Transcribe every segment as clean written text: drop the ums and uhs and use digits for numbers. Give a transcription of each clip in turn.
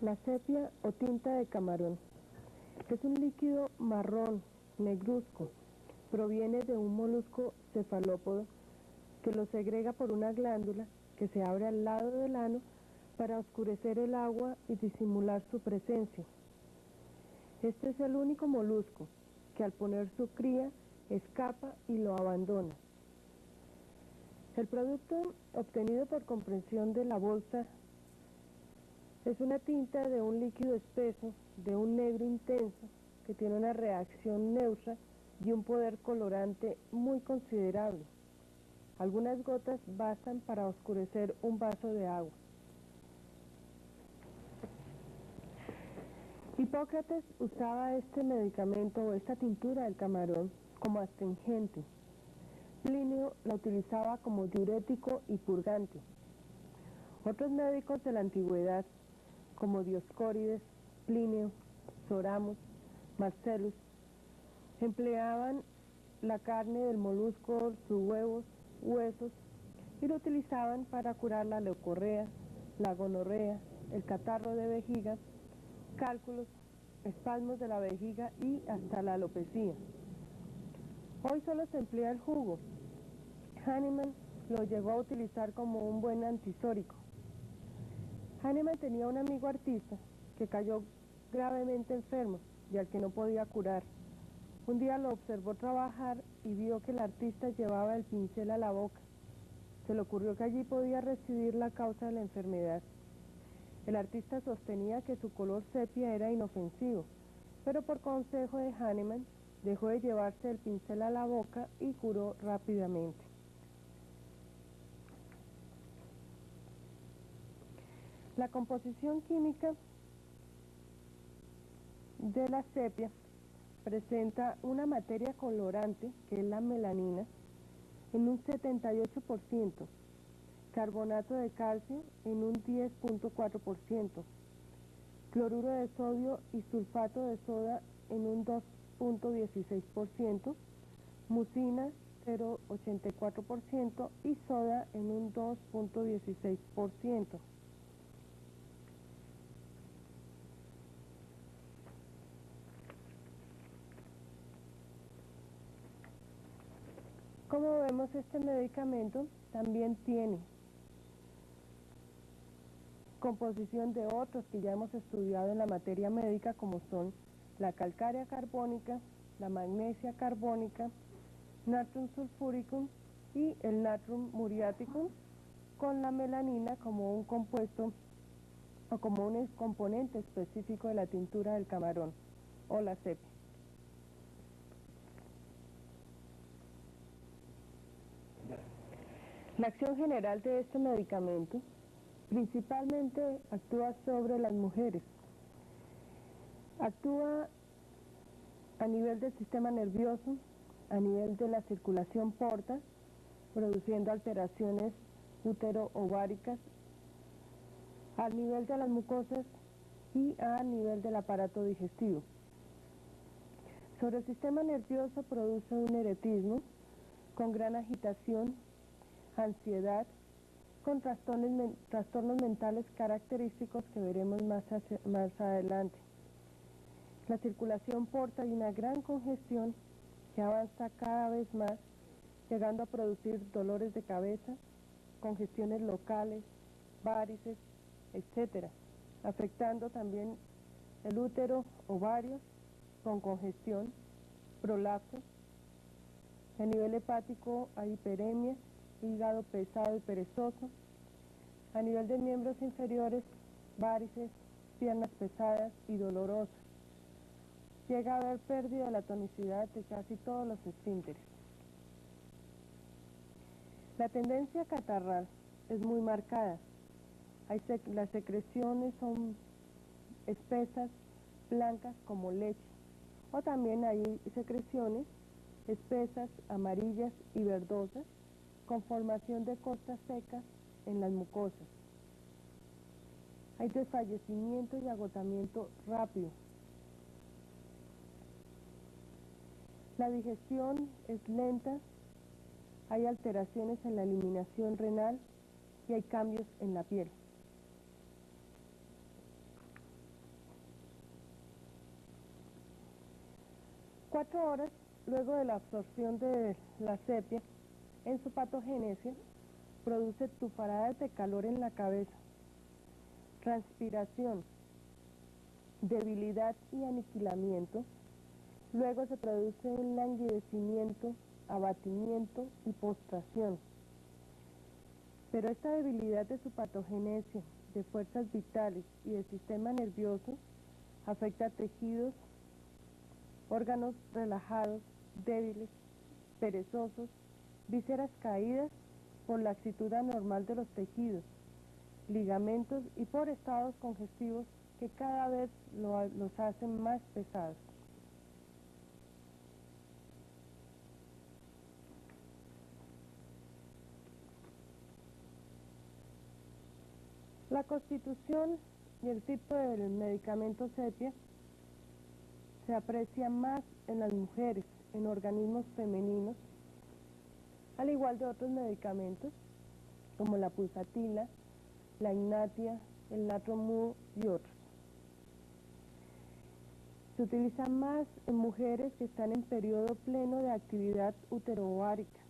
La sepia o tinta de camarón es un líquido marrón, negruzco. Proviene de un molusco cefalópodo que lo segrega por una glándula que se abre al lado del ano para oscurecer el agua y disimular su presencia. Este es el único molusco que al poner su cría escapa y lo abandona. El producto obtenido por compresión de la bolsa es una tinta de un líquido espeso, de un negro intenso, que tiene una reacción neutra y un poder colorante muy considerable. Algunas gotas bastan para oscurecer un vaso de agua. Hipócrates usaba este medicamento o esta tintura del camarón como astringente. Plinio la utilizaba como diurético y purgante. Otros médicos de la antigüedad, como Dioscórides, Plinio, Soramos, Marcellus, empleaban la carne del molusco, sus huevos, huesos, y lo utilizaban para curar la leucorrea, la gonorrea, el catarro de vejiga, cálculos, espasmos de la vejiga y hasta la alopecia. Hoy solo se emplea el jugo. Hahnemann lo llegó a utilizar como un buen antisórico. Hahnemann tenía un amigo artista que cayó gravemente enfermo y al que no podía curar. Un día lo observó trabajar y vio que el artista llevaba el pincel a la boca. Se le ocurrió que allí podía residir la causa de la enfermedad. El artista sostenía que su color sepia era inofensivo, pero por consejo de Hahnemann dejó de llevarse el pincel a la boca y curó rápidamente. La composición química de la sepia presenta una materia colorante, que es la melanina, en un 78%, carbonato de calcio en un 10.4%, cloruro de sodio y sulfato de soda en un 2.16%, mucina 0.84% y soda en un 2.16%. Como vemos, este medicamento también tiene composición de otros que ya hemos estudiado en la materia médica, como son la calcárea carbónica, la magnesia carbónica, natrium sulfuricum y el natrium muriaticum, con la melanina como un compuesto o como un componente específico de la tintura del camarón o la sepia. La acción general de este medicamento principalmente actúa sobre las mujeres. Actúa a nivel del sistema nervioso, a nivel de la circulación porta, produciendo alteraciones útero-ováricas, a nivel de las mucosas y a nivel del aparato digestivo. Sobre el sistema nervioso produce un eretismo con gran agitación, ansiedad, con trastornos mentales característicos que veremos más adelante. La circulación porta de una gran congestión que avanza cada vez más, llegando a producir dolores de cabeza, congestiones locales, varices, etc., afectando también el útero, ovarios, con congestión, prolapso. A nivel hepático hay hiperemia, hígado pesado y perezoso. A nivel de miembros inferiores, varices, piernas pesadas y dolorosas. Llega a haber pérdida de la tonicidad de casi todos los esfínteres. La tendencia catarral es muy marcada. Las secreciones son espesas, blancas como leche, o también hay secreciones espesas, amarillas y verdosas, con formación de costras secas en las mucosas. Hay desfallecimiento y agotamiento rápido. La digestión es lenta, hay alteraciones en la eliminación renal y hay cambios en la piel. 4 horas luego de la absorción de la sepia, en su patogénesis, produce tufaradas de calor en la cabeza, transpiración, debilidad y aniquilamiento. Luego se produce un languidecimiento, abatimiento y postración. Pero esta debilidad de su patogénesis, de fuerzas vitales y del sistema nervioso afecta a tejidos, órganos relajados, débiles, perezosos, vísceras caídas por la laxitud anormal de los tejidos, ligamentos y por estados congestivos que cada vez los hacen más pesados. La constitución y el tipo del medicamento sepia se aprecia más en las mujeres, en organismos femeninos, al igual de otros medicamentos como la pulsatila, la ignatia, el natromur y otros. Se utiliza más en mujeres que están en periodo pleno de actividad uteroovárica.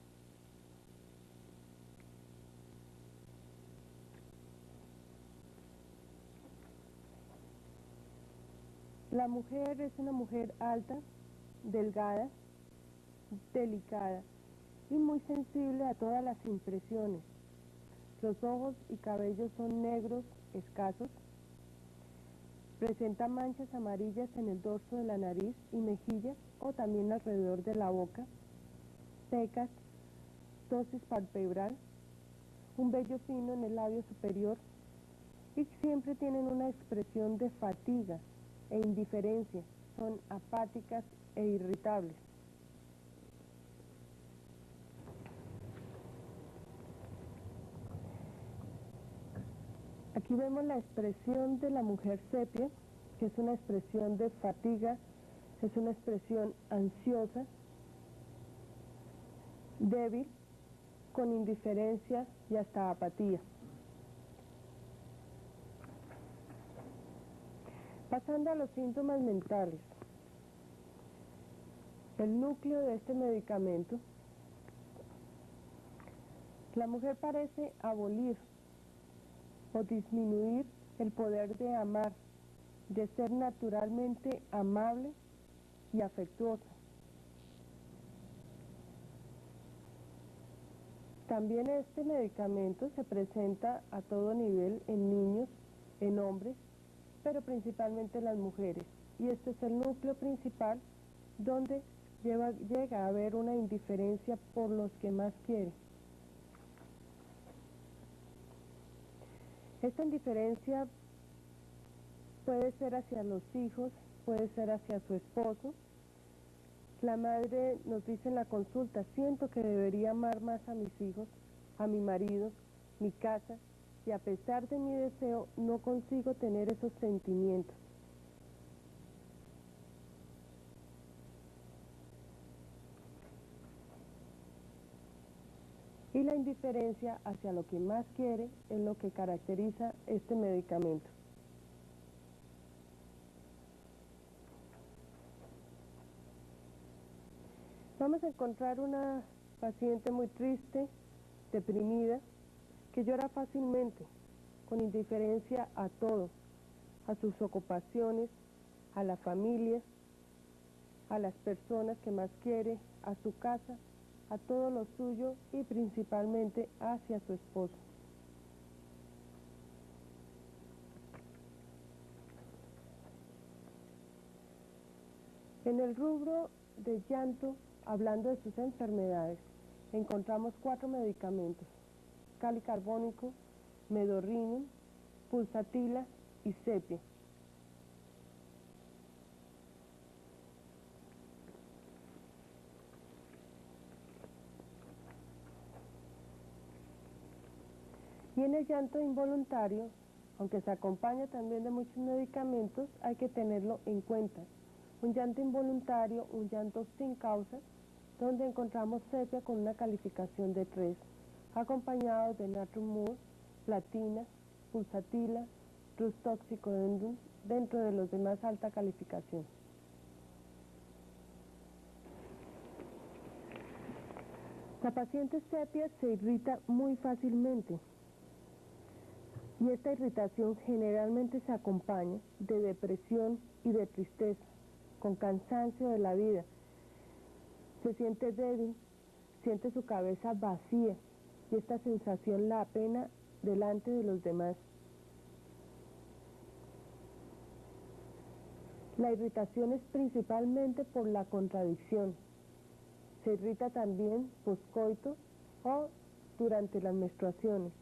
La mujer es una mujer alta, delgada, delicada y muy sensible a todas las impresiones. Los ojos y cabellos son negros, escasos. Presenta manchas amarillas en el dorso de la nariz y mejillas o también alrededor de la boca, pecas, ptosis palpebral, un vello fino en el labio superior y siempre tienen una expresión de fatiga e indiferencia, son apáticas e irritables. Aquí vemos la expresión de la mujer sepia, que es una expresión de fatiga, es una expresión ansiosa, débil, con indiferencia y hasta apatía. Pasando a los síntomas mentales. El núcleo de este medicamento, la mujer parece abolir o disminuir el poder de amar, de ser naturalmente amable y afectuosa. También este medicamento se presenta a todo nivel en niños, en hombres, pero principalmente en las mujeres. Y este es el núcleo principal donde llega a haber una indiferencia por los que más quiere. Esta indiferencia puede ser hacia los hijos, puede ser hacia su esposo. La madre nos dice en la consulta, siento que debería amar más a mis hijos, a mi marido, mi casa, y a pesar de mi deseo no consigo tener esos sentimientos. Y la indiferencia hacia lo que más quiere es lo que caracteriza este medicamento. Vamos a encontrar una paciente muy triste, deprimida, que llora fácilmente, con indiferencia a todo, a sus ocupaciones, a la familia, a las personas que más quiere, a su casa, a todo lo suyo y principalmente hacia su esposo. En el rubro de llanto, hablando de sus enfermedades, encontramos 4 medicamentos: calicarbónico, medorrhinum, pulsatila y sepia. Y en el llanto involuntario, aunque se acompaña también de muchos medicamentos, hay que tenerlo en cuenta. Un llanto involuntario, un llanto sin causa, donde encontramos sepia con una calificación de 3, acompañado de natrumur, platina, pulsatila, rustoxicodendum, dentro de los de más alta calificación. La paciente sepia se irrita muy fácilmente y esta irritación generalmente se acompaña de depresión y de tristeza, con cansancio de la vida. Se siente débil, siente su cabeza vacía y esta sensación la apena delante de los demás. La irritación es principalmente por la contradicción. Se irrita también poscoito o durante las menstruaciones.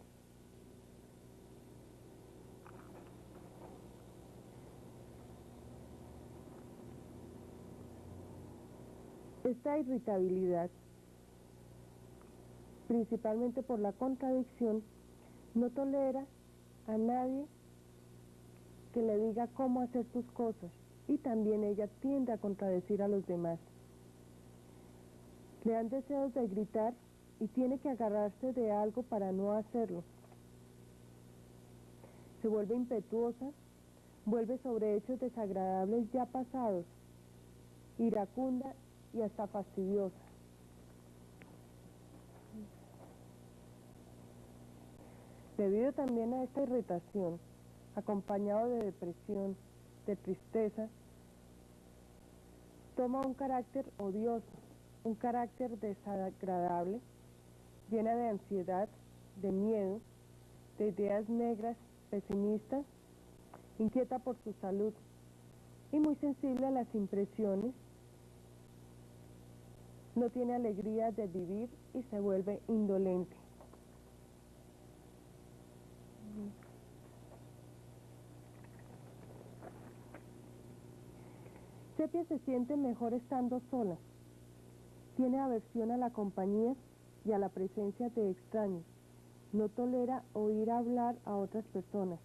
Esta irritabilidad, principalmente por la contradicción, no tolera a nadie que le diga cómo hacer sus cosas y también ella tiende a contradecir a los demás. Le dan deseos de gritar y tiene que agarrarse de algo para no hacerlo. Se vuelve impetuosa, vuelve sobre hechos desagradables ya pasados, iracunda y hasta fastidiosa. Debido también a esta irritación, acompañado de depresión, de tristeza, toma un carácter odioso, un carácter desagradable, llena de ansiedad, de miedo, de ideas negras, pesimistas, inquieta por su salud y muy sensible a las impresiones, no tiene alegría de vivir y se vuelve indolente. Sepia se siente mejor estando sola, tiene aversión a la compañía y a la presencia de extraños, no tolera oír hablar a otras personas.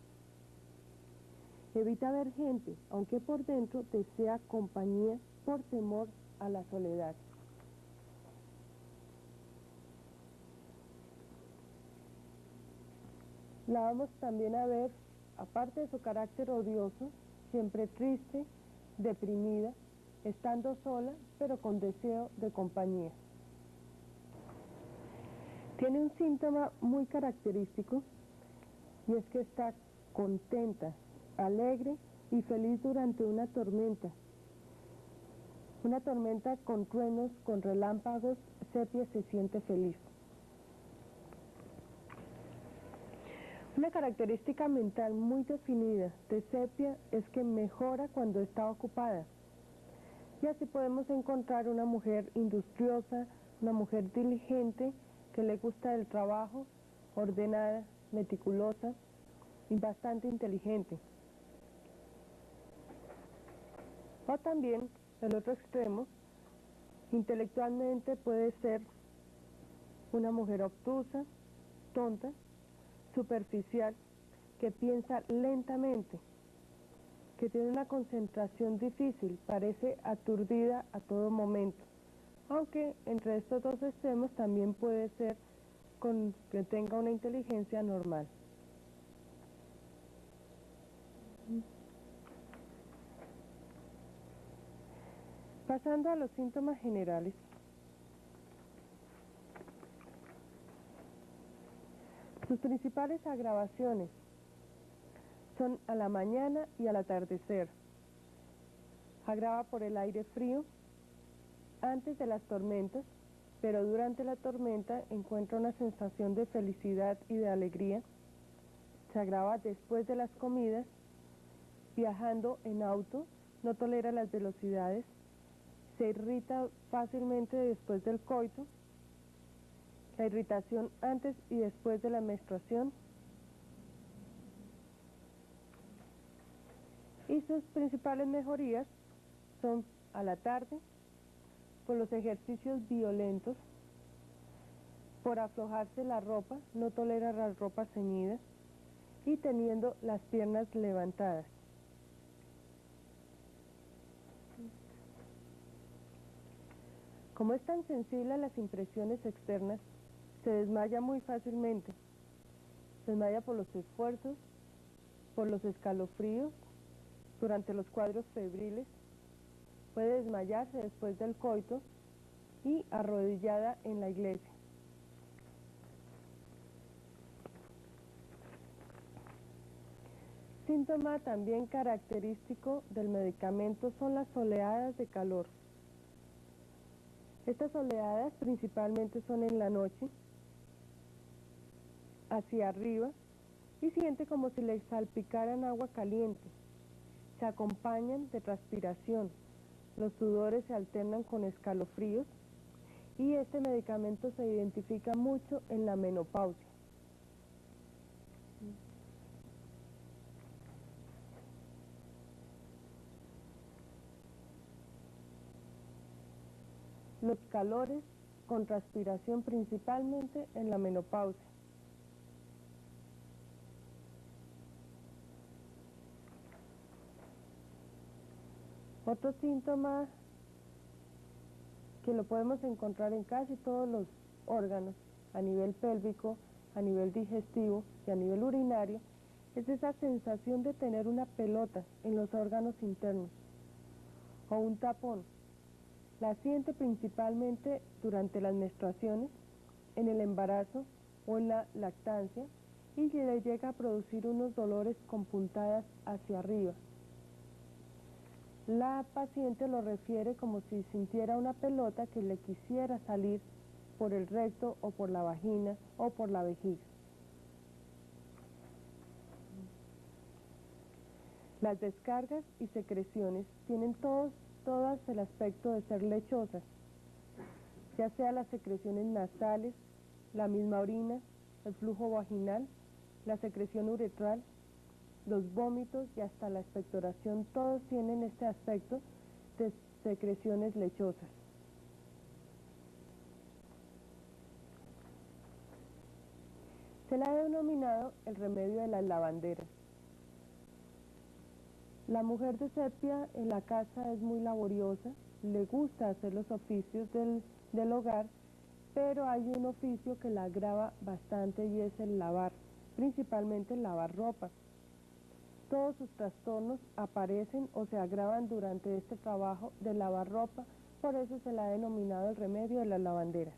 Evita ver gente, aunque por dentro desea compañía por temor a la soledad. La vamos también a ver, aparte de su carácter odioso, siempre triste, deprimida, estando sola, pero con deseo de compañía. Tiene un síntoma muy característico y es que está contenta, alegre y feliz durante una tormenta. Una tormenta con truenos, con relámpagos, Sepia se siente feliz. Una característica mental muy definida de Sepia es que mejora cuando está ocupada. Y así podemos encontrar una mujer industriosa, una mujer diligente, que le gusta el trabajo, ordenada, meticulosa y bastante inteligente. O también, el otro extremo, intelectualmente puede ser una mujer obtusa, tonta, superficial, que piensa lentamente, que tiene una concentración difícil, parece aturdida a todo momento. Aunque entre estos dos extremos también puede ser que tenga una inteligencia normal. Pasando a los síntomas generales. Sus principales agravaciones son a la mañana y al atardecer. Agrava por el aire frío antes de las tormentas, pero durante la tormenta encuentra una sensación de felicidad y de alegría. Se agrava después de las comidas, viajando en auto, no tolera las velocidades, se irrita fácilmente después del coito, la irritación antes y después de la menstruación, y sus principales mejorías son a la tarde, por los ejercicios violentos, por aflojarse la ropa, no tolera las ropas ceñidas y teniendo las piernas levantadas. Como es tan sensible a las impresiones externas, se desmaya muy fácilmente. Se desmaya por los esfuerzos, por los escalofríos, durante los cuadros febriles, puede desmayarse después del coito y arrodillada en la iglesia. síntoma también característico del medicamento son las oleadas de calor. Estas oleadas principalmente son en la noche, hacia arriba, y siente como si le salpicaran agua caliente. Se acompañan de transpiración, los sudores se alternan con escalofríos, y este medicamento se identifica mucho en la menopausia. Los calores con transpiración principalmente en la menopausia. Otro síntoma que lo podemos encontrar en casi todos los órganos, a nivel pélvico, a nivel digestivo y a nivel urinario, es esa sensación de tener una pelota en los órganos internos o un tapón. La siente principalmente durante las menstruaciones, en el embarazo o en la lactancia, y le llega a producir unos dolores con puntadas hacia arriba. La paciente lo refiere como si sintiera una pelota que le quisiera salir por el recto o por la vagina o por la vejiga. Las descargas y secreciones tienen todas el aspecto de ser lechosas, ya sea las secreciones nasales, la misma orina, el flujo vaginal, la secreción uretral, los vómitos y hasta la expectoración, todos tienen este aspecto de secreciones lechosas. Se le ha denominado el remedio de las lavanderas. La mujer de Sepia en la casa es muy laboriosa, le gusta hacer los oficios del hogar, pero hay un oficio que la agrava bastante y es el lavar, principalmente el lavar ropa. Todos sus trastornos aparecen o se agravan durante este trabajo de lavar ropa, por eso se le ha denominado el remedio de las lavanderas.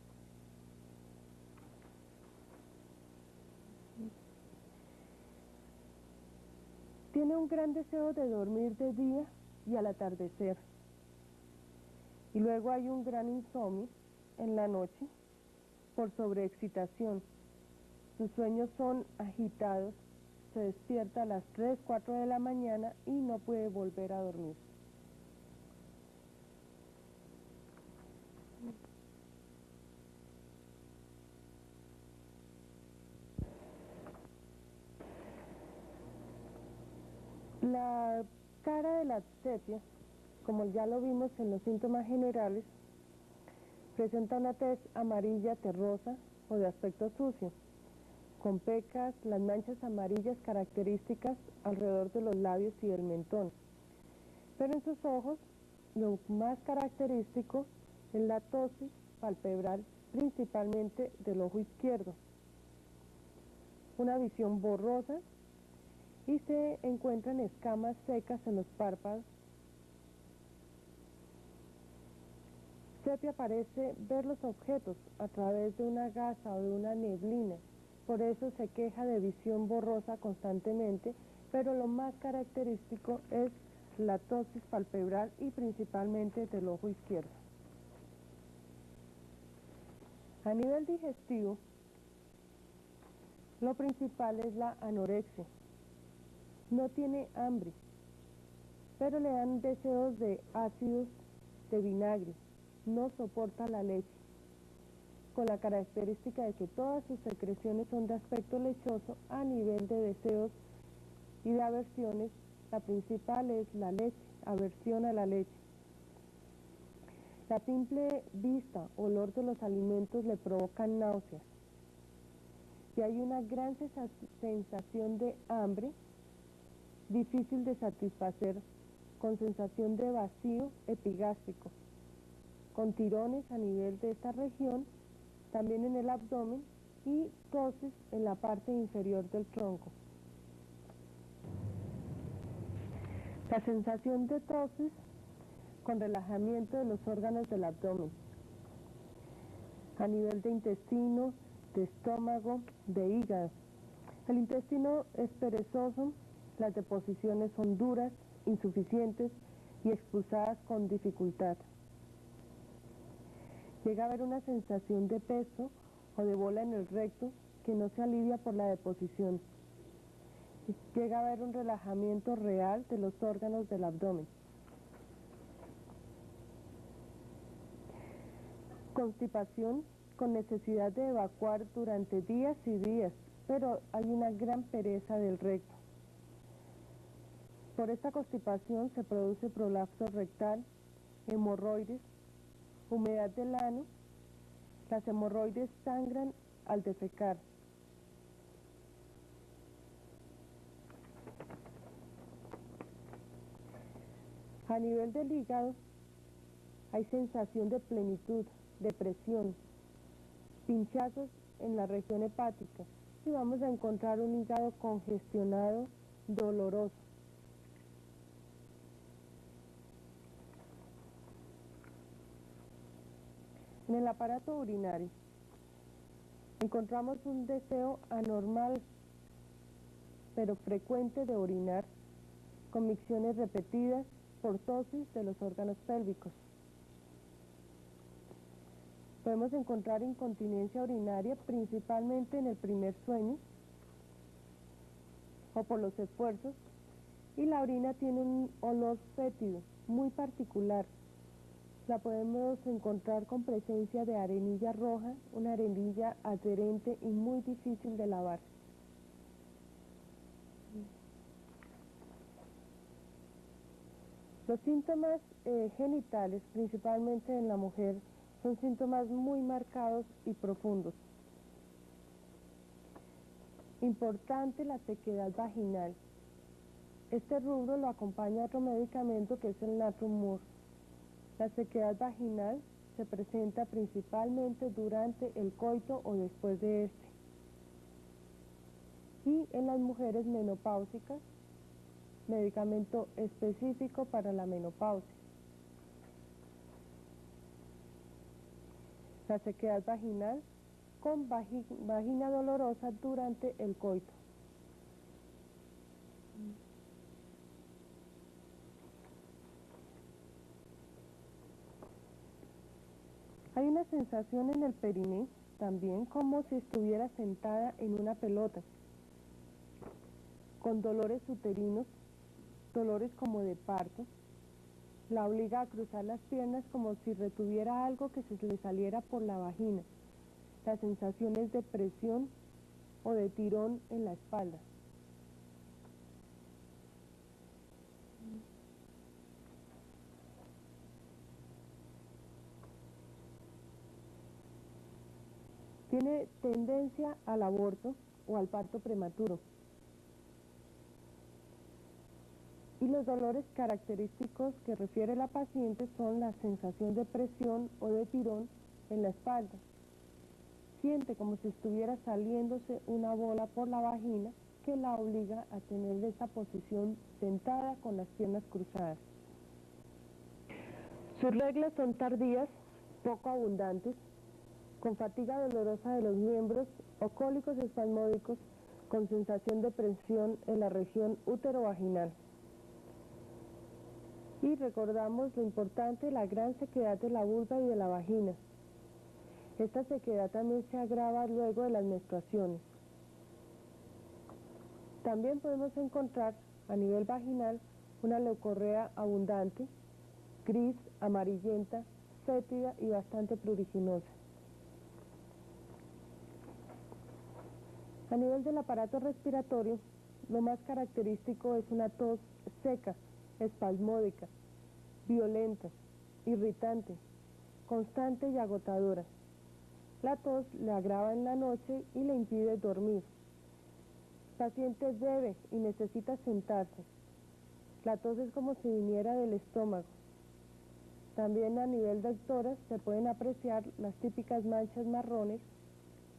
Tiene un gran deseo de dormir de día y al atardecer. Y luego hay un gran insomnio en la noche por sobreexcitación. Sus sueños son agitados, se despierta a las 3, 4 de la mañana y no puede volver a dormir. La cara de la sepia, como ya lo vimos en los síntomas generales, presenta una tez amarilla terrosa o de aspecto sucio, con pecas, las manchas amarillas características alrededor de los labios y del mentón. Pero en sus ojos, lo más característico es la ptosis palpebral, principalmente del ojo izquierdo. Una visión borrosa y se encuentran escamas secas en los párpados. Sepia parece ver los objetos a través de una gasa o de una neblina, por eso se queja de visión borrosa constantemente, pero lo más característico es la ptosis palpebral y principalmente del ojo izquierdo. A nivel digestivo, lo principal es la anorexia. No tiene hambre, pero le dan deseos de ácidos, de vinagre. No soporta la leche, con la característica de que todas sus secreciones son de aspecto lechoso a nivel de deseos y de aversiones. La principal es la leche, aversión a la leche. La simple vista, olor de los alimentos le provocan náuseas. Y hay una gran sensación de hambre, difícil de satisfacer, con sensación de vacío epigástrico, con tirones a nivel de esta región, también en el abdomen y ptosis en la parte inferior del tronco. La sensación de ptosis con relajamiento de los órganos del abdomen, a nivel de intestino, de estómago, de hígado. El intestino es perezoso, Las deposiciones son duras, insuficientes y expulsadas con dificultad. Llega a haber una sensación de peso o de bola en el recto que no se alivia por la deposición. Llega a haber un relajamiento real de los órganos del abdomen. Constipación con necesidad de evacuar durante días y días, pero hay una gran pereza del recto. Por esta constipación se produce prolapso rectal, hemorroides, humedad del ano. Las hemorroides sangran al defecar. A nivel del hígado hay sensación de plenitud, de presión, pinchazos en la región hepática y vamos a encontrar un hígado congestionado, doloroso. En el aparato urinario encontramos un deseo anormal pero frecuente de orinar, con micciones repetidas por tosis de los órganos pélvicos. Podemos encontrar incontinencia urinaria principalmente en el primer sueño o por los esfuerzos, y la orina tiene un olor fétido muy particular. La podemos encontrar con presencia de arenilla roja, una arenilla adherente y muy difícil de lavar. Los síntomas genitales, principalmente en la mujer, son síntomas muy marcados y profundos. Importante la sequedad vaginal. Este rubro lo acompaña otro medicamento que es el Natrumur. La sequedad vaginal se presenta principalmente durante el coito o después de este. Y en las mujeres menopáusicas, medicamento específico para la menopausia. La sequedad vaginal con vagina dolorosa durante el coito. Hay una sensación en el periné, también como si estuviera sentada en una pelota, con dolores uterinos, dolores como de parto. La obliga a cruzar las piernas como si retuviera algo que se le saliera por la vagina. La sensación es de presión o de tirón en la espalda. Tiene tendencia al aborto o al parto prematuro. Y los dolores característicos que refiere la paciente son la sensación de presión o de tirón en la espalda. Siente como si estuviera saliéndose una bola por la vagina que la obliga a tener esa posición sentada con las piernas cruzadas. Sus reglas son tardías, poco abundantes, con fatiga dolorosa de los miembros o cólicos espasmódicos con sensación de presión en la región útero-vaginal. Y recordamos lo importante, la gran sequedad de la vulva y de la vagina. Esta sequedad también se agrava luego de las menstruaciones. También podemos encontrar a nivel vaginal una leucorrea abundante, gris, amarillenta, fétida y bastante pruriginosa. A nivel del aparato respiratorio, lo más característico es una tos seca, espasmódica, violenta, irritante, constante y agotadora. La tos le agrava en la noche y le impide dormir. El paciente bebe y necesita sentarse. La tos es como si viniera del estómago. También a nivel del tórax se pueden apreciar las típicas manchas marrones,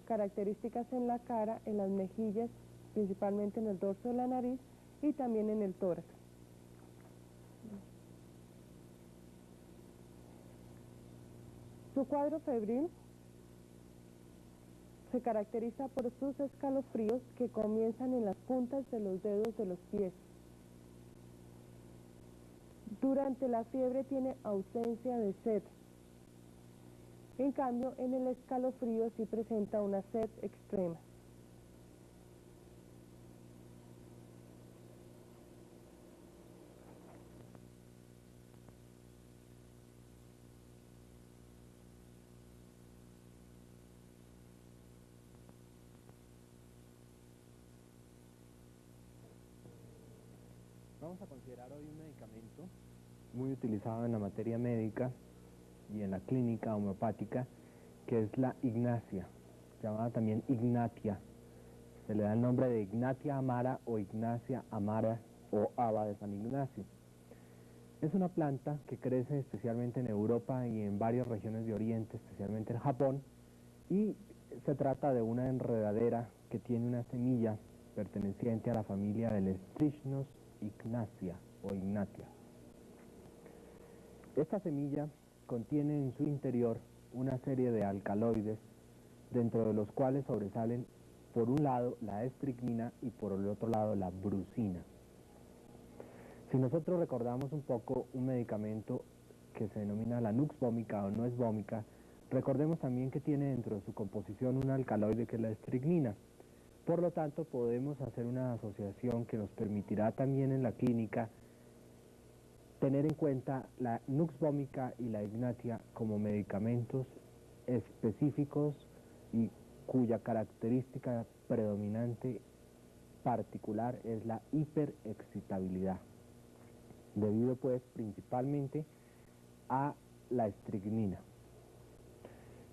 características en la cara, en las mejillas, principalmente en el dorso de la nariz y también en el tórax. Su cuadro febril Se caracteriza por sus escalofríos que comienzan en las puntas de los dedos de los pies. Durante la fiebre tiene ausencia de sed. En cambio, en el escalofrío sí presenta una sed extrema. Vamos a considerar hoy un medicamento muy utilizado en la materia médica y en la clínica homeopática, que es la Ignacia, llamada también Ignatia. Se le da el nombre de Ignatia amara o Ignacia amara o haba de San Ignacio. Es una planta que crece especialmente en Europa y en varias regiones de Oriente, especialmente en Japón, y se trata de una enredadera que tiene una semilla perteneciente a la familia del Strychnos ignatia o ignatia. Esta semilla contiene en su interior una serie de alcaloides, dentro de los cuales sobresalen por un lado la estricnina y por el otro lado la brucina. Si nosotros recordamos un poco un medicamento que se denomina la nux vomica o nuez vómica, recordemos también que tiene dentro de su composición un alcaloide que es la estricnina. Por lo tanto, podemos hacer una asociación que nos permitirá también en la clínica tener en cuenta la nux vomica y la ignatia como medicamentos específicos y cuya característica predominante particular es la hiperexcitabilidad, debido pues principalmente a la estricnina.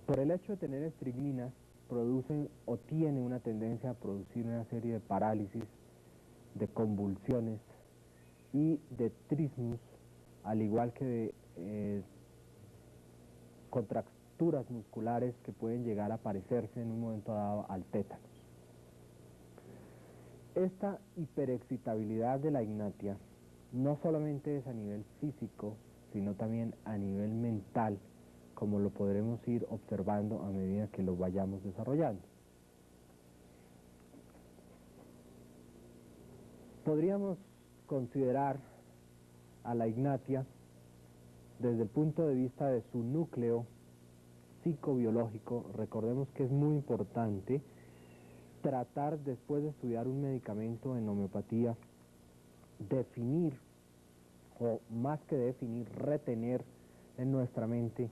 Por el hecho de tener estricnina, produce o tiene una tendencia a producir una serie de parálisis, de convulsiones y de trismus, al igual que de contracturas musculares que pueden llegar a parecerse en un momento dado al tétanos. Esta hiperexcitabilidad de la ignatia no solamente es a nivel físico, sino también a nivel mental, como lo podremos ir observando a medida que lo vayamos desarrollando. Podríamos considerar a la ignatia desde el punto de vista de su núcleo psicobiológico. Recordemos que es muy importante tratar, después de estudiar un medicamento en homeopatía, definir, o más que definir, retener en nuestra mente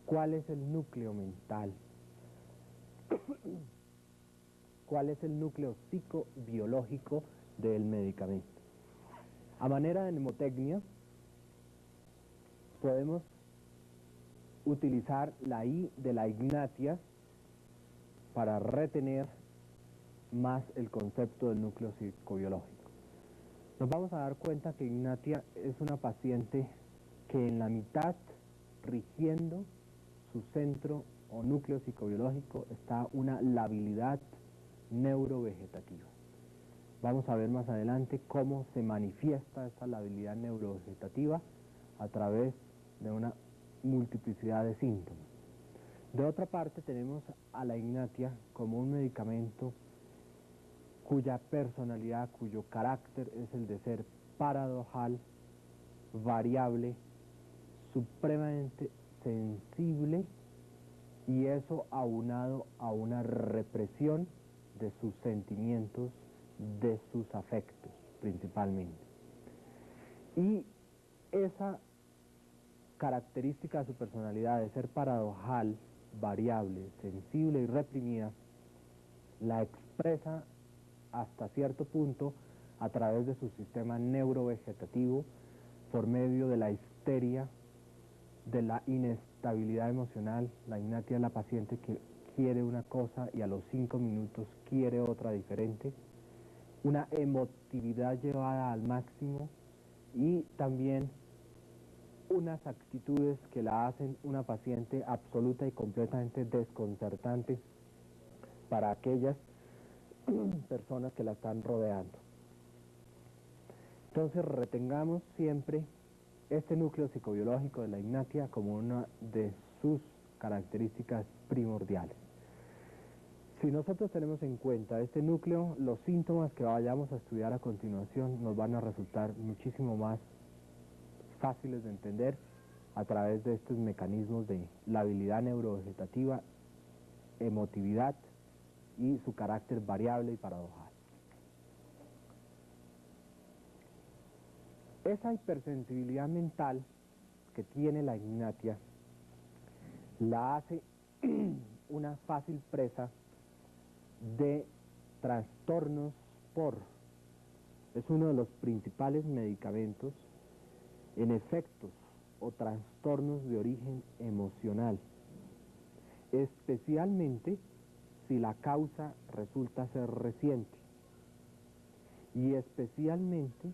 cuál es el núcleo mental, cuál es el núcleo psicobiológico del medicamento. A manera de mnemotecnia, podemos utilizar la I de la ignatia para retener más el concepto del núcleo psicobiológico. Nos vamos a dar cuenta que Ignatia es una paciente que en la mitad, rigiendo su centro o núcleo psicobiológico, está una labilidad neurovegetativa. Vamos a ver más adelante cómo se manifiesta esta labilidad neurovegetativa a través de una multiplicidad de síntomas. De otra parte, tenemos a la ignatia como un medicamento cuya personalidad, cuyo carácter es el de ser paradojal, variable, supremamente sensible, y eso aunado a una represión de sus sentimientos, de sus afectos principalmente. Y esa característica de su personalidad de ser paradojal, variable, sensible y reprimida, la expresa hasta cierto punto a través de su sistema neurovegetativo, por medio de la histeria, de la inestabilidad emocional. La ignatia es la paciente que quiere una cosa y a los 5 minutos quiere otra diferente, una emotividad llevada al máximo y también unas actitudes que la hacen una paciente absoluta y completamente desconcertante para aquellas personas que la están rodeando. Entonces retengamos siempre este núcleo psicobiológico de la ignatia como una de sus características primordiales. Si nosotros tenemos en cuenta este núcleo, los síntomas que vayamos a estudiar a continuación nos van a resultar muchísimo más fáciles de entender a través de estos mecanismos de la habilidad neurovegetativa, emotividad y su carácter variable y paradojal. Esa hipersensibilidad mental que tiene la Ignatia la hace una fácil presa de trastornos es uno de los principales medicamentos en efectos o trastornos de origen emocional, especialmente si la causa resulta ser reciente y especialmente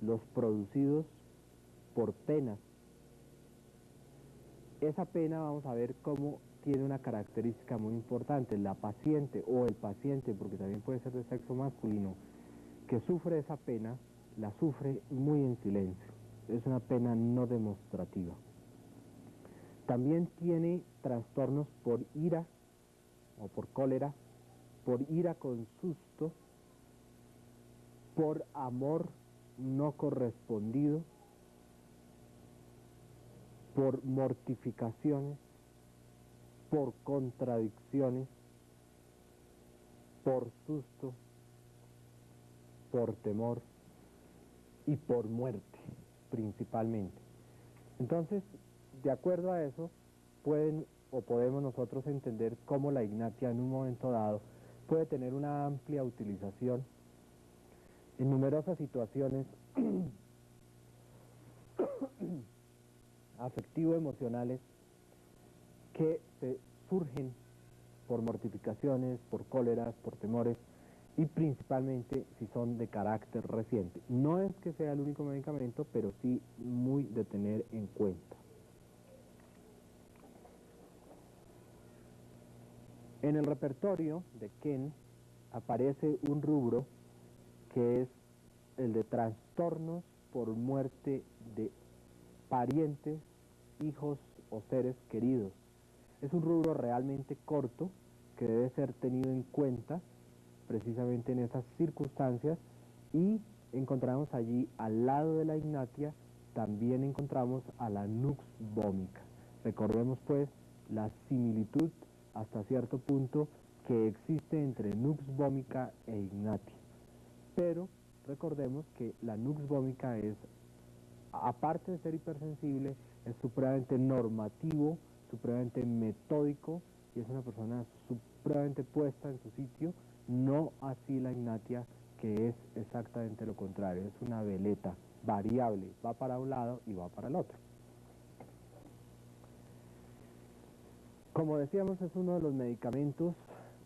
los producidos por penas. Esa pena vamos a ver cómo tiene una característica muy importante. La paciente o el paciente, porque también puede ser de sexo masculino, que sufre esa pena, la sufre muy en silencio. Es una pena no demostrativa. También tiene trastornos por ira o por cólera, por ira con susto, por amor no correspondido, por mortificaciones, por contradicciones, por susto, por temor y por muerte, principalmente. Entonces, de acuerdo a eso, podemos nosotros entender cómo la Ignatia en un momento dado puede tener una amplia utilización en numerosas situaciones afectivo-emocionales que surgen por mortificaciones, por cóleras, por temores y principalmente si son de carácter reciente. No es que sea el único medicamento, pero sí muy de tener en cuenta. En el repertorio de Ken aparece un rubro que es el de trastornos por muerte de parientes, hijos o seres queridos. Es un rubro realmente corto que debe ser tenido en cuenta precisamente en esas circunstancias, y encontramos allí al lado de la Ignatia también encontramos a la nux vomica. Recordemos pues la similitud hasta cierto punto que existe entre nux vomica e Ignatia, pero recordemos que la nux vomica es, aparte de ser hipersensible, es supremamente normativo, supremamente metódico y es una persona supremamente puesta en su sitio, no así la Ignatia, que es exactamente lo contrario, es una veleta variable, va para un lado y va para el otro. Como decíamos, es uno de los medicamentos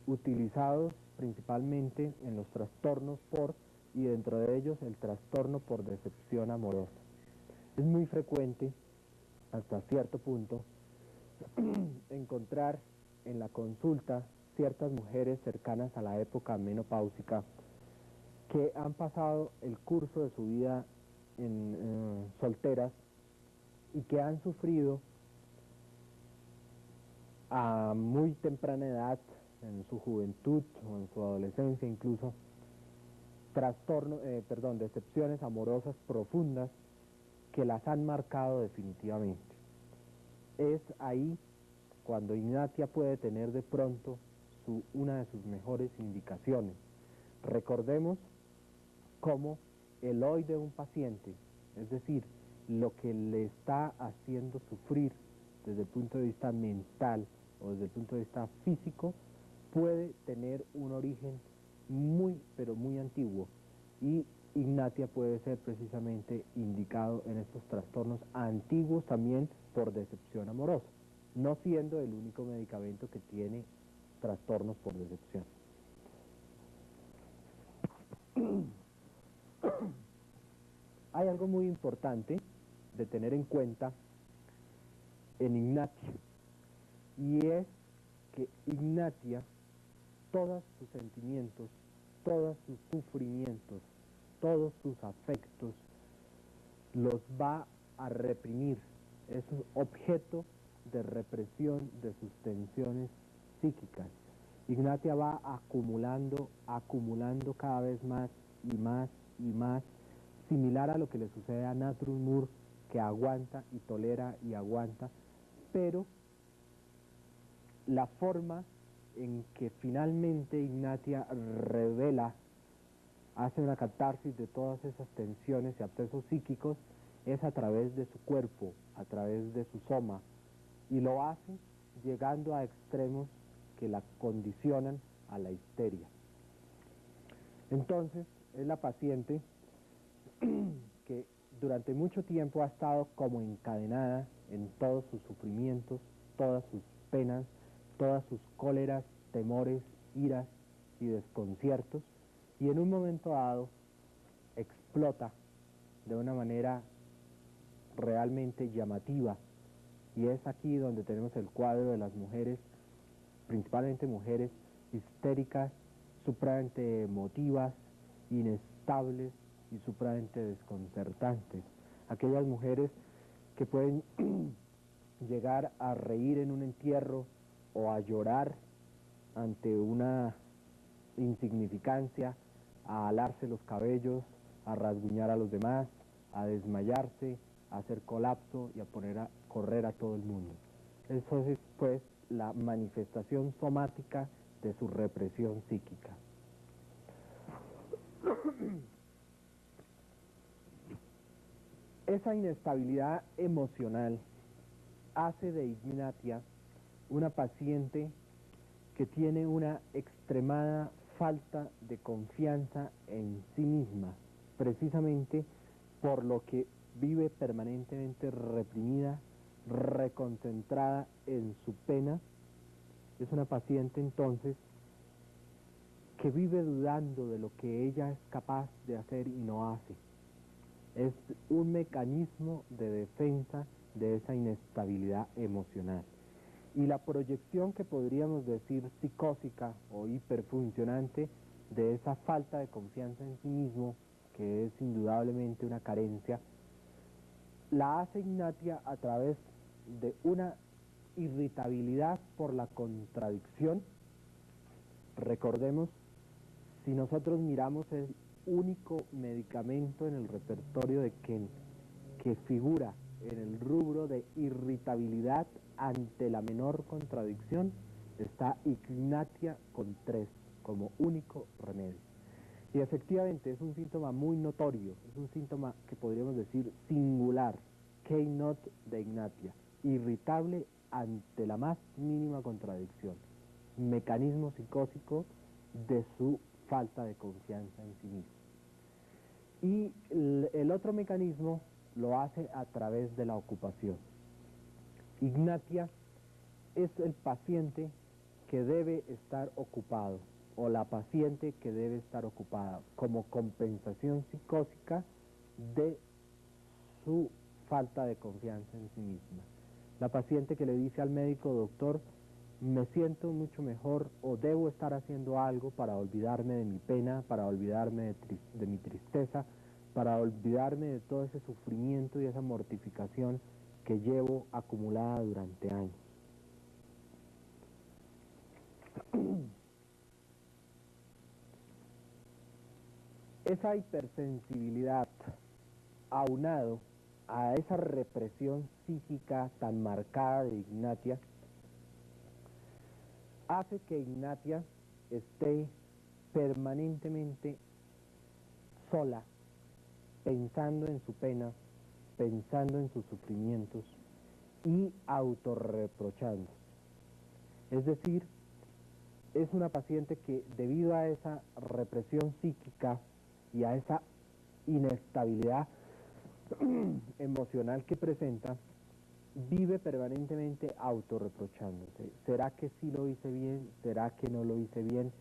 utilizados principalmente en los trastornos por, y dentro de ellos el trastorno por decepción amorosa. Es muy frecuente, hasta cierto punto, encontrar en la consulta ciertas mujeres cercanas a la época menopáusica que han pasado el curso de su vida solteras y que han sufrido a muy temprana edad, en su juventud o en su adolescencia incluso, decepciones amorosas profundas que las han marcado definitivamente. Es ahí cuando Ignatia puede tener de pronto una de sus mejores indicaciones. Recordemos cómo el hoy de un paciente, es decir, lo que le está haciendo sufrir desde el punto de vista mental o desde el punto de vista físico, puede tener un origen muy, pero muy antiguo, y Ignatia puede ser precisamente indicado en estos trastornos antiguos también por decepción amorosa, no siendo el único medicamento que tiene trastornos por decepción. Hay algo muy importante de tener en cuenta en Ignatia, y es que Ignatia, todos sus sentimientos, todos sus sufrimientos, todos sus afectos, los va a reprimir. Es un objeto de represión de sus tensiones psíquicas. Ignatia va acumulando cada vez más y más y más, similar a lo que le sucede a Natrum Mur, que aguanta y tolera y aguanta, pero la forma en que finalmente Ignatia revela, hace una catarsis de todas esas tensiones y abscesos psíquicos, es a través de su cuerpo, a través de su soma, y lo hace llegando a extremos que la condicionan a la histeria. Entonces, es la paciente que durante mucho tiempo ha estado como encadenada en todos sus sufrimientos, todas sus penas, todas sus cóleras, temores, iras y desconciertos, y en un momento dado explota de una manera realmente llamativa, y es aquí donde tenemos el cuadro de las mujeres, principalmente mujeres histéricas, supremamente emotivas, inestables y supremamente desconcertantes. Aquellas mujeres que pueden llegar a reír en un entierro o a llorar ante una insignificancia, a alarse los cabellos, a rasguñar a los demás, a desmayarse, a hacer colapso y a poner a correr a todo el mundo. Eso es pues la manifestación somática de su represión psíquica. Esa inestabilidad emocional hace de Ignatia una paciente que tiene una extremada falta de confianza en sí misma, precisamente por lo que vive permanentemente reprimida, reconcentrada en su pena. Es una paciente entonces que vive dudando de lo que ella es capaz de hacer y no hace. Es un mecanismo de defensa de esa inestabilidad emocional. Y la proyección que podríamos decir psicótica o hiperfuncionante de esa falta de confianza en sí mismo, que es indudablemente una carencia, la hace Ignatia a través de una irritabilidad por la contradicción. Recordemos, si nosotros miramos el único medicamento en el repertorio de Kent que figura en el rubro de irritabilidad ante la menor contradicción, está Ignatia con 3 como único remedio. Y efectivamente es un síntoma muy notorio, es un síntoma que podríamos decir singular, keynote de Ignatia, irritable ante la más mínima contradicción, mecanismo psicótico de su falta de confianza en sí mismo. Y el otro mecanismo lo hace a través de la ocupación. Ignatia es el paciente que debe estar ocupado, o la paciente que debe estar ocupada, como compensación psicótica de su falta de confianza en sí misma. La paciente que le dice al médico: doctor, me siento mucho mejor, o debo estar haciendo algo para olvidarme de mi pena, para olvidarme de mi tristeza, para olvidarme de todo ese sufrimiento y esa mortificación que llevo acumulada durante años. Esa hipersensibilidad, aunado a esa represión psíquica tan marcada de Ignatia, hace que Ignatia esté permanentemente sola, pensando en su pena, pensando en sus sufrimientos y autorreprochándose. Es decir, es una paciente que, debido a esa represión psíquica y a esa inestabilidad emocional que presenta, vive permanentemente autorreprochándose. ¿Será que sí lo hice bien? ¿Será que no lo hice bien?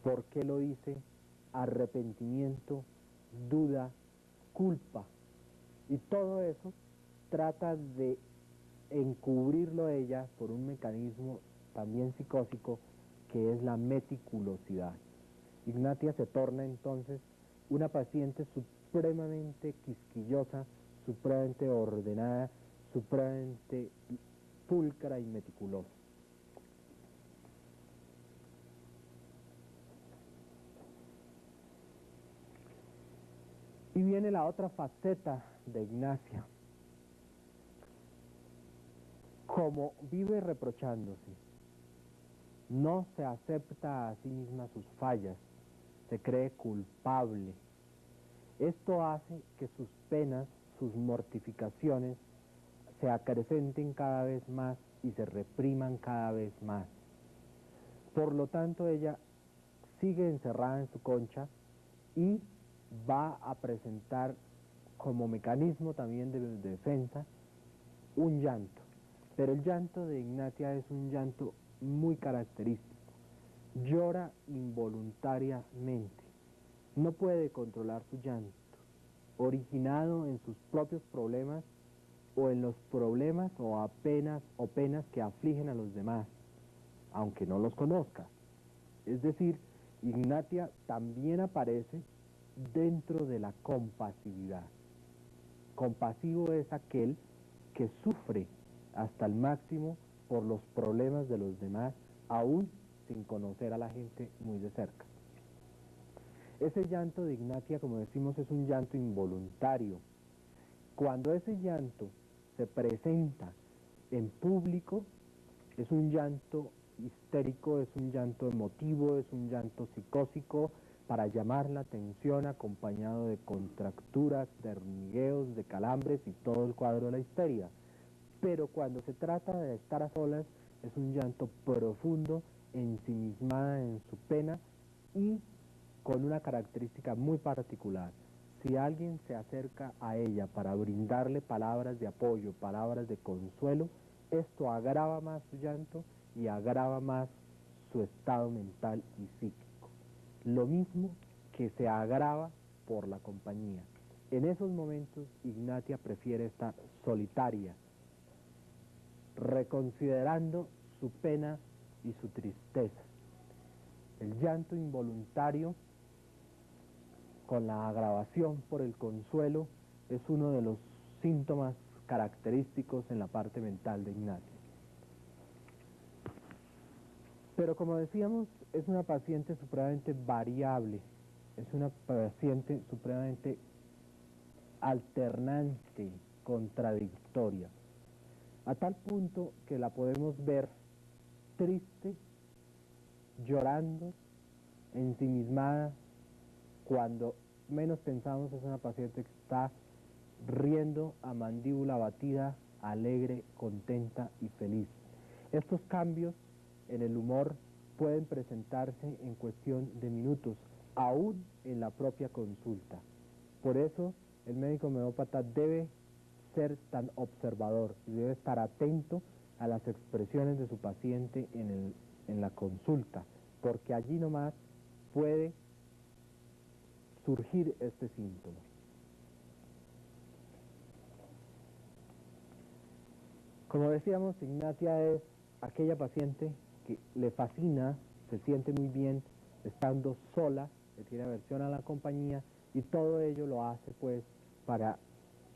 ¿Por qué lo hice? Arrepentimiento, duda, culpa. Y todo eso trata de encubrirlo ella por un mecanismo también psicótico, que es la meticulosidad. Ignatia se torna entonces una paciente supremamente quisquillosa, supremamente ordenada, supremamente pulcra y meticulosa. Y viene la otra faceta de Ignatia. Como vive reprochándose, no se acepta a sí misma sus fallas, se cree culpable. Esto hace que sus penas, sus mortificaciones, se acrecenten cada vez más y se repriman cada vez más. Por lo tanto, ella sigue encerrada en su concha y va a presentar como mecanismo también de defensa un llanto. Pero el llanto de Ignatia es un llanto muy característico. Llora involuntariamente. No puede controlar su llanto, originado en sus propios problemas o en los problemas o penas que afligen a los demás, aunque no los conozca. Es decir, Ignatia también aparece dentro de la compasividad. Compasivo es aquel que sufre hasta el máximo por los problemas de los demás, aún sin conocer a la gente muy de cerca. Ese llanto de Ignatia, como decimos, es un llanto involuntario. Cuando ese llanto se presenta en público, es un llanto histérico, es un llanto emotivo, es un llanto psicósico para llamar la atención, acompañado de contracturas, de hormigueos, de calambres y todo el cuadro de la histeria. Pero cuando se trata de estar a solas, es un llanto profundo, ensimismada en su pena y con una característica muy particular. Si alguien se acerca a ella para brindarle palabras de apoyo, palabras de consuelo, esto agrava más su llanto y agrava más su estado mental y psíquico. Lo mismo que se agrava por la compañía. En esos momentos, Ignatia prefiere estar solitaria, reconsiderando su pena y su tristeza. El llanto involuntario, con la agravación por el consuelo, es uno de los síntomas característicos en la parte mental de Ignatia. Pero como decíamos, es una paciente supremamente variable, es una paciente supremamente alternante, contradictoria, a tal punto que la podemos ver triste, llorando, ensimismada. Cuando menos pensamos, es una paciente que está riendo a mandíbula batida, alegre, contenta y feliz. Estos cambios en el humor pueden presentarse en cuestión de minutos, aún en la propia consulta. Por eso el médico homeópata debe ser tan observador y debe estar atento a las expresiones de su paciente en la consulta, porque allí nomás puede surgir este síntoma. Como decíamos, Ignatia es aquella paciente que le fascina, se siente muy bien estando sola, que tiene aversión a la compañía, y todo ello lo hace pues para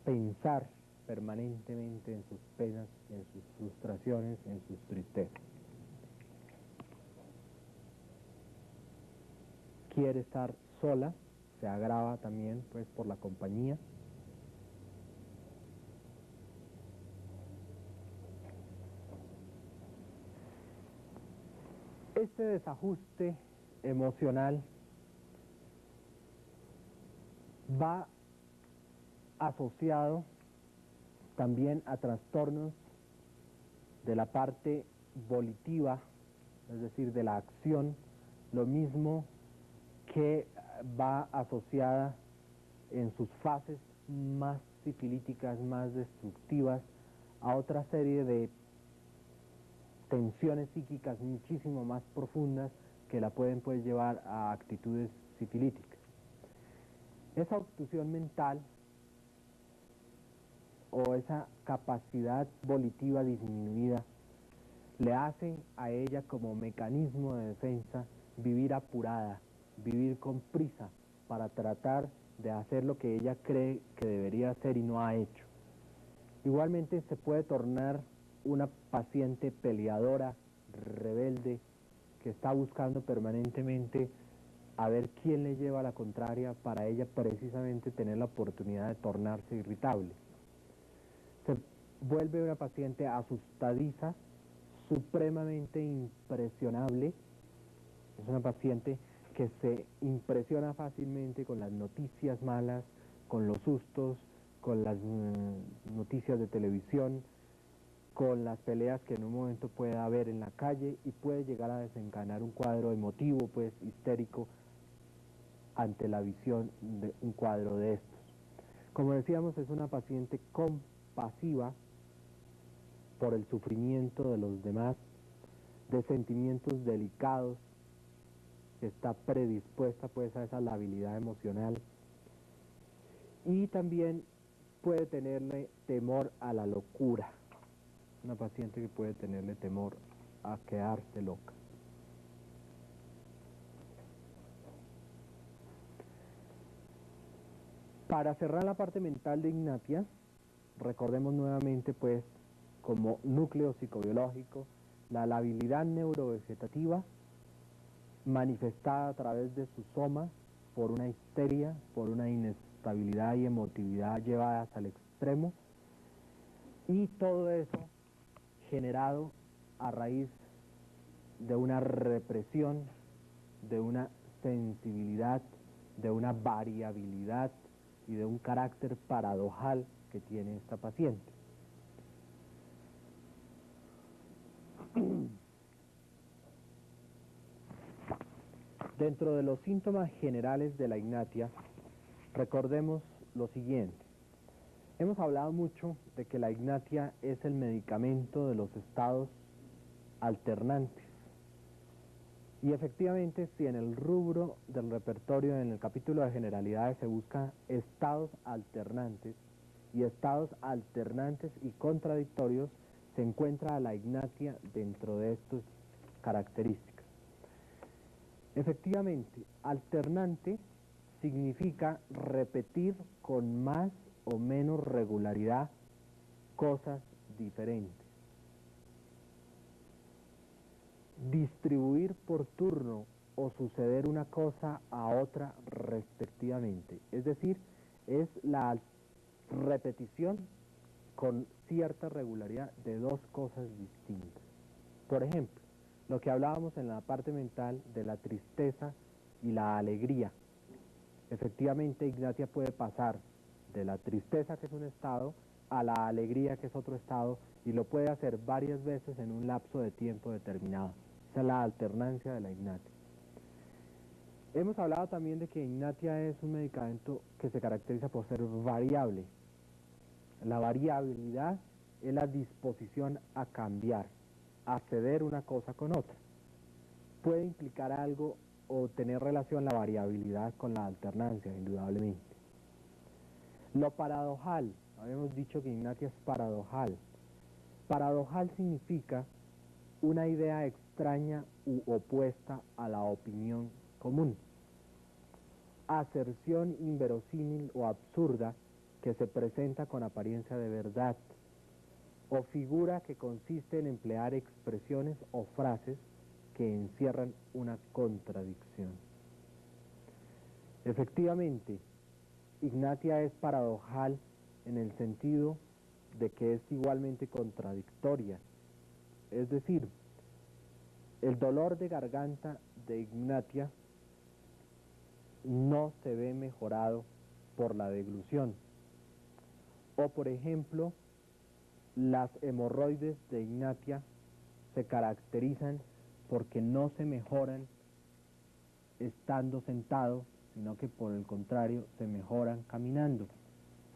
pensar permanentemente en sus penas, en sus frustraciones, en sus tristezas. Quiere estar sola, se agrava también pues por la compañía. Este desajuste emocional va asociado también a trastornos de la parte volitiva, es decir, de la acción, lo mismo que va asociada en sus fases más sifilíticas, más destructivas, a otra serie de tensiones psíquicas muchísimo más profundas que la pueden pues llevar a actitudes sifilíticas. Esa obstrucción mental o esa capacidad volitiva disminuida le hace a ella como mecanismo de defensa vivir apurada, vivir con prisa para tratar de hacer lo que ella cree que debería hacer y no ha hecho. Igualmente se puede tornar una paciente peleadora, rebelde, que está buscando permanentemente a ver quién le lleva la contraria para ella precisamente tener la oportunidad de tornarse irritable. Se vuelve una paciente asustadiza, supremamente impresionable. Es una paciente que se impresiona fácilmente con las noticias malas, con los sustos, con las noticias de televisión, con las peleas que en un momento puede haber en la calle, y puede llegar a desencadenar un cuadro emotivo, pues histérico, ante la visión de un cuadro de estos. Como decíamos, es una paciente compasiva por el sufrimiento de los demás, de sentimientos delicados, que está predispuesta pues a esa labilidad emocional, y también puede tenerle temor a la locura. Una paciente que puede tenerle temor a quedarse loca. Para cerrar la parte mental de Ignatia, recordemos nuevamente pues como núcleo psicobiológico la labilidad neurovegetativa manifestada a través de su soma por una histeria, por una inestabilidad y emotividad llevadas al extremo, y todo eso generado a raíz de una represión, de una sensibilidad, de una variabilidad y de un carácter paradojal que tiene esta paciente. Dentro de los síntomas generales de la Ignatia, recordemos lo siguiente. Hemos hablado mucho de que la Ignatia es el medicamento de los estados alternantes. Y efectivamente, si en el rubro del repertorio, en el capítulo de generalidades, se busca estados alternantes y contradictorios, se encuentra a la Ignatia dentro de estas características. Efectivamente, alternante significa repetir con más o menos regularidad cosas diferentes. Distribuir por turno o suceder una cosa a otra respectivamente. Es decir, es la repetición con cierta regularidad de dos cosas distintas. Por ejemplo, lo que hablábamos en la parte mental de la tristeza y la alegría. Efectivamente, Ignatia puede pasar de la tristeza, que es un estado, a la alegría, que es otro estado, y lo puede hacer varias veces en un lapso de tiempo determinado. Esa es la alternancia de la Ignatia. Hemos hablado también de que Ignatia es un medicamento que se caracteriza por ser variable. La variabilidad es la disposición a cambiar, a ceder una cosa con otra. Puede implicar algo o tener relación la variabilidad con la alternancia, indudablemente. Lo paradojal, habíamos dicho que Ignatia es paradojal. Paradojal significa una idea extraña u opuesta a la opinión común. Aserción inverosímil o absurda que se presenta con apariencia de verdad, o figura que consiste en emplear expresiones o frases que encierran una contradicción. Efectivamente, Ignatia es paradojal en el sentido de que es igualmente contradictoria. Es decir, el dolor de garganta de Ignatia no se ve mejorado por la deglución. O por ejemplo, las hemorroides de Ignatia se caracterizan porque no se mejoran estando sentado, sino que por el contrario se mejoran caminando.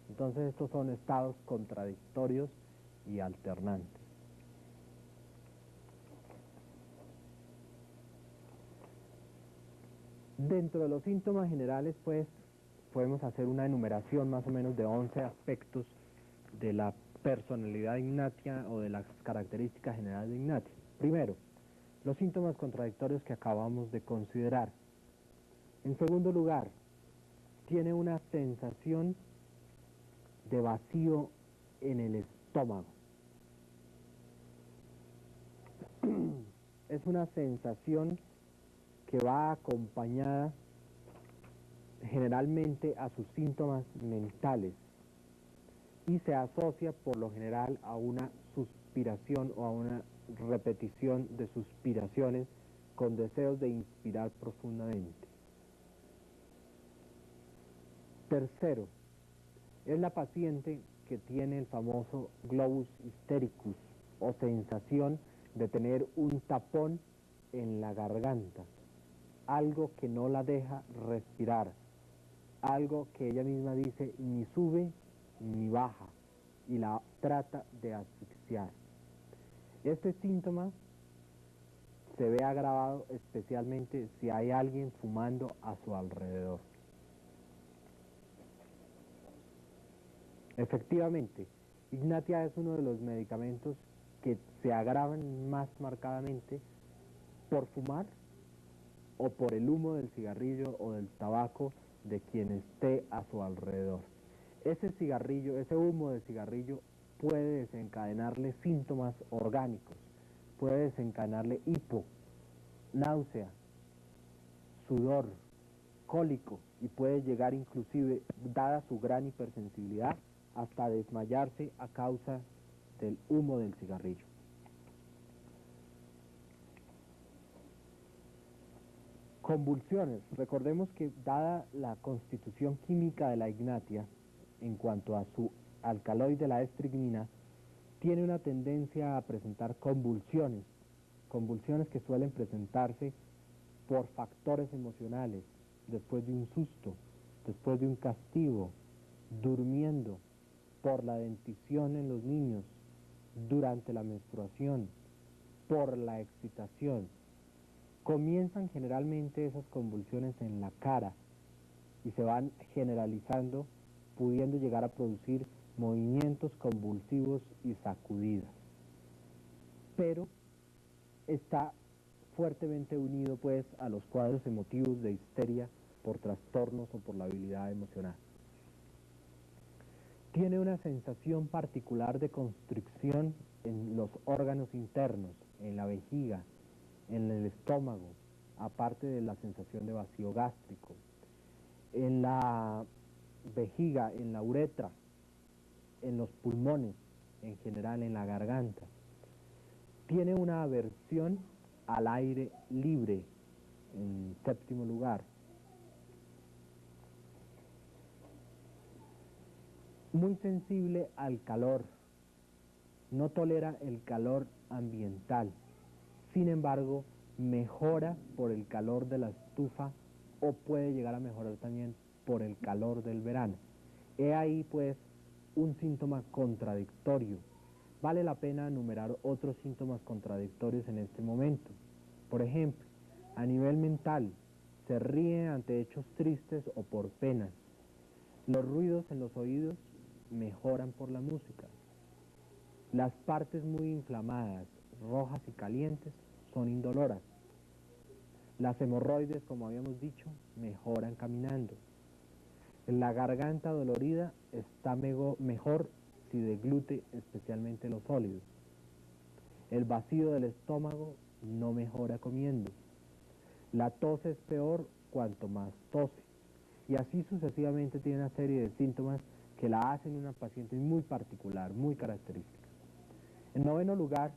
Entonces estos son estados contradictorios y alternantes. Dentro de los síntomas generales, pues, podemos hacer una enumeración más o menos de 11 aspectos de la personalidad Ignatia o de las características generales de Ignatia. Primero, los síntomas contradictorios que acabamos de considerar. En segundo lugar, tiene una sensación de vacío en el estómago. Es una sensación que va acompañada generalmente a sus síntomas mentales y se asocia por lo general a una suspiración o a una repetición de suspiraciones con deseos de inspirar profundamente. Tercero, es la paciente que tiene el famoso globus hystericus o sensación de tener un tapón en la garganta, algo que no la deja respirar, algo que ella misma dice ni sube ni baja y la trata de asfixiar. Este síntoma se ve agravado especialmente si hay alguien fumando a su alrededor. Efectivamente, Ignatia es uno de los medicamentos que se agravan más marcadamente por fumar o por el humo del cigarrillo o del tabaco de quien esté a su alrededor. Ese cigarrillo, ese humo de cigarrillo puede desencadenarle síntomas orgánicos, puede desencadenarle hipo, náusea, sudor, cólico y puede llegar inclusive, dada su gran hipersensibilidad, hasta desmayarse a causa del humo del cigarrillo. Convulsiones. Recordemos que dada la constitución química de la ignatia, en cuanto a su alcaloide, la estricnina, tiene una tendencia a presentar convulsiones, convulsiones que suelen presentarse por factores emocionales, después de un susto, después de un castigo, durmiendo, por la dentición en los niños, durante la menstruación, por la excitación. Comienzan generalmente esas convulsiones en la cara y se van generalizando, pudiendo llegar a producir movimientos convulsivos y sacudidas. Pero está fuertemente unido pues a los cuadros emotivos de histeria por trastornos o por la habilidad emocional. Tiene una sensación particular de constricción en los órganos internos, en la vejiga, en el estómago, aparte de la sensación de vacío gástrico, en la vejiga, en la uretra, en los pulmones, en general en la garganta. Tiene una aversión al aire libre, en séptimo lugar. Muy sensible al calor, no tolera el calor ambiental, sin embargo, mejora por el calor de la estufa o puede llegar a mejorar también por el calor del verano. He ahí pues un síntoma contradictorio. Vale la pena enumerar otros síntomas contradictorios en este momento. Por ejemplo, a nivel mental, se ríe ante hechos tristes o por penas. Los ruidos en los oídos mejoran por la música. Las partes muy inflamadas, rojas y calientes, son indoloras. Las hemorroides, como habíamos dicho, mejoran caminando. La garganta dolorida está mejor si deglute especialmente los sólidos. El vacío del estómago no mejora comiendo. La tos es peor cuanto más tose. Y así sucesivamente tiene una serie de síntomas que la hacen una paciente muy particular, muy característica. En noveno lugar,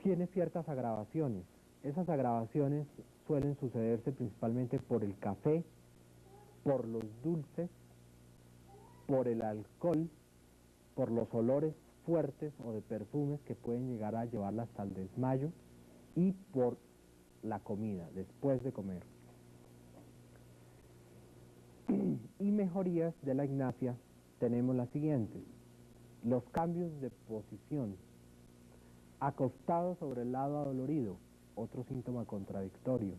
tiene ciertas agravaciones. Esas agravaciones suelen sucederse principalmente por el café, por los dulces, por el alcohol, por los olores fuertes o de perfumes que pueden llegar a llevarla hasta el desmayo y por la comida, después de comer. Y mejorías de la ignatia tenemos las siguientes: los cambios de posición, acostado sobre el lado adolorido, otro síntoma contradictorio.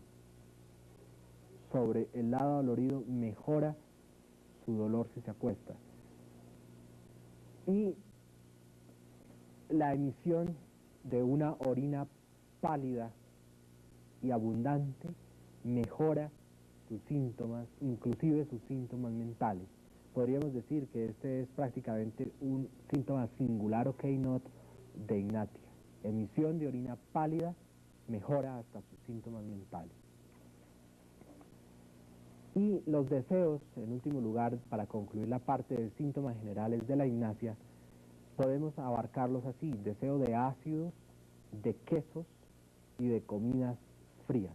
Sobre el lado dolorido mejora su dolor si se acuesta. Y la emisión de una orina pálida y abundante mejora sus síntomas, inclusive sus síntomas mentales. Podríamos decir que este es prácticamente un síntoma singular o keynote de ignatia. Emisión de orina pálida mejora hasta sus síntomas mentales. Y los deseos, en último lugar, para concluir la parte de síntomas generales de la ignatia, podemos abarcarlos así: deseo de ácidos, de quesos y de comidas frías.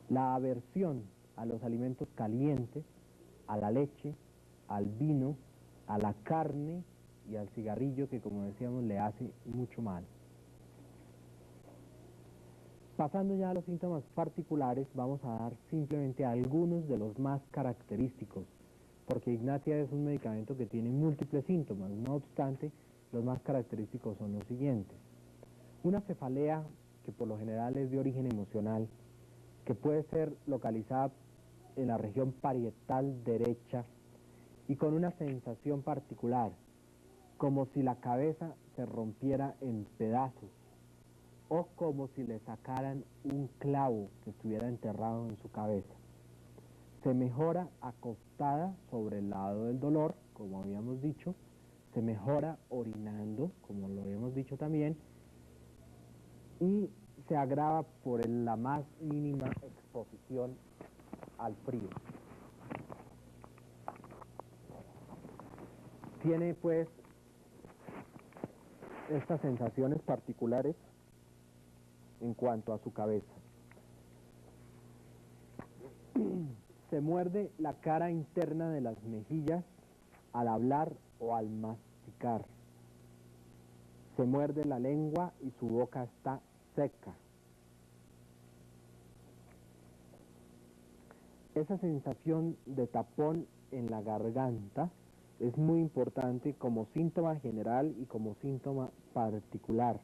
La aversión a los alimentos calientes, a la leche, al vino, a la carne y al cigarrillo, que como decíamos le hace mucho mal. Pasando ya a los síntomas particulares, vamos a dar simplemente algunos de los más característicos, porque ignatia es un medicamento que tiene múltiples síntomas. No obstante, los más característicos son los siguientes: una cefalea que por lo general es de origen emocional, que puede ser localizada en la región parietal derecha y con una sensación particular, como si la cabeza se rompiera en pedazos o como si le sacaran un clavo que estuviera enterrado en su cabeza. Se mejora acostada sobre el lado del dolor, como habíamos dicho, se mejora orinando, como lo habíamos dicho también, y se agrava por la más mínima exposición al frío. Tiene pues estas sensaciones particulares en cuanto a su cabeza. Se muerde la cara interna de las mejillas al hablar o al masticar. Se muerde la lengua y su boca está seca. Esa sensación de tapón en la garganta es muy importante como síntoma general y como síntoma particular.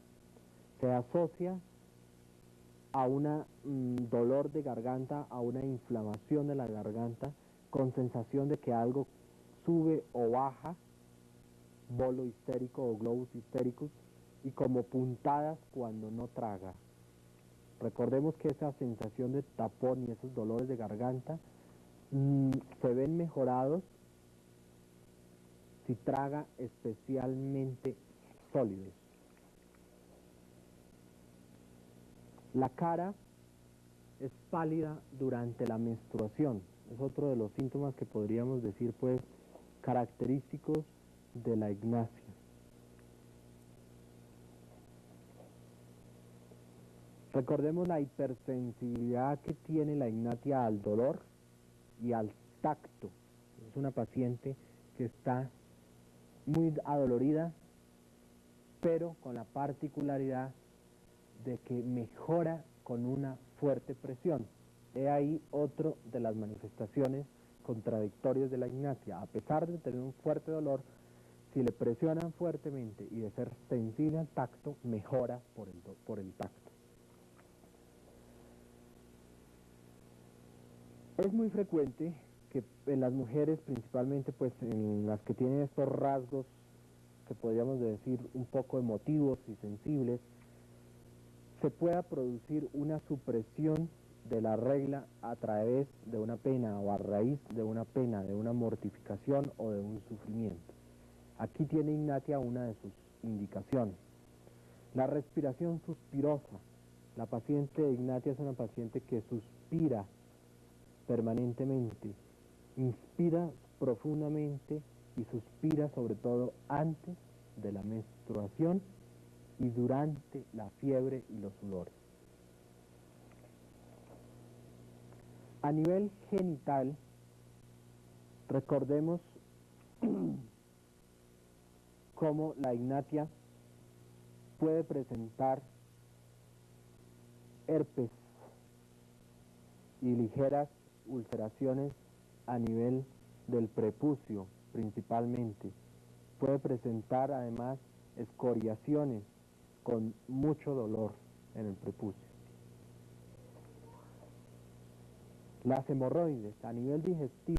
Se asocia a un dolor de garganta, a una inflamación de la garganta, con sensación de que algo sube o baja, bolo histérico o globus histéricus, y como puntadas cuando no traga. Recordemos que esa sensación de tapón y esos dolores de garganta se ven mejorados si traga especialmente sólidos. La cara es pálida durante la menstruación. Es otro de los síntomas que podríamos decir pues característicos de la ignatia. Recordemos la hipersensibilidad que tiene la ignatia al dolor y al tacto. Es una paciente que está muy adolorida, pero con la particularidad de que mejora con una fuerte presión. He ahí otro de las manifestaciones contradictorias de la ignatia. A pesar de tener un fuerte dolor, si le presionan fuertemente y de ser sensible al tacto, mejora por el tacto. Es muy frecuente que en las mujeres, principalmente pues en las que tienen estos rasgos que podríamos decir un poco emotivos y sensibles, se pueda producir una supresión de la regla a través de una pena o a raíz de una pena, de una mortificación o de un sufrimiento. Aquí tiene ignatia una de sus indicaciones. La respiración suspirosa. La paciente de ignatia es una paciente que suspira permanentemente, inspira profundamente y suspira sobre todo antes de la menstruación y durante la fiebre y los sudores. A nivel genital, recordemos cómo la ignatia puede presentar herpes y ligeras ulceraciones a nivel del prepucio principalmente. Puede presentar además escoriaciones con mucho dolor en el prepucio. Las hemorroides a nivel digestivo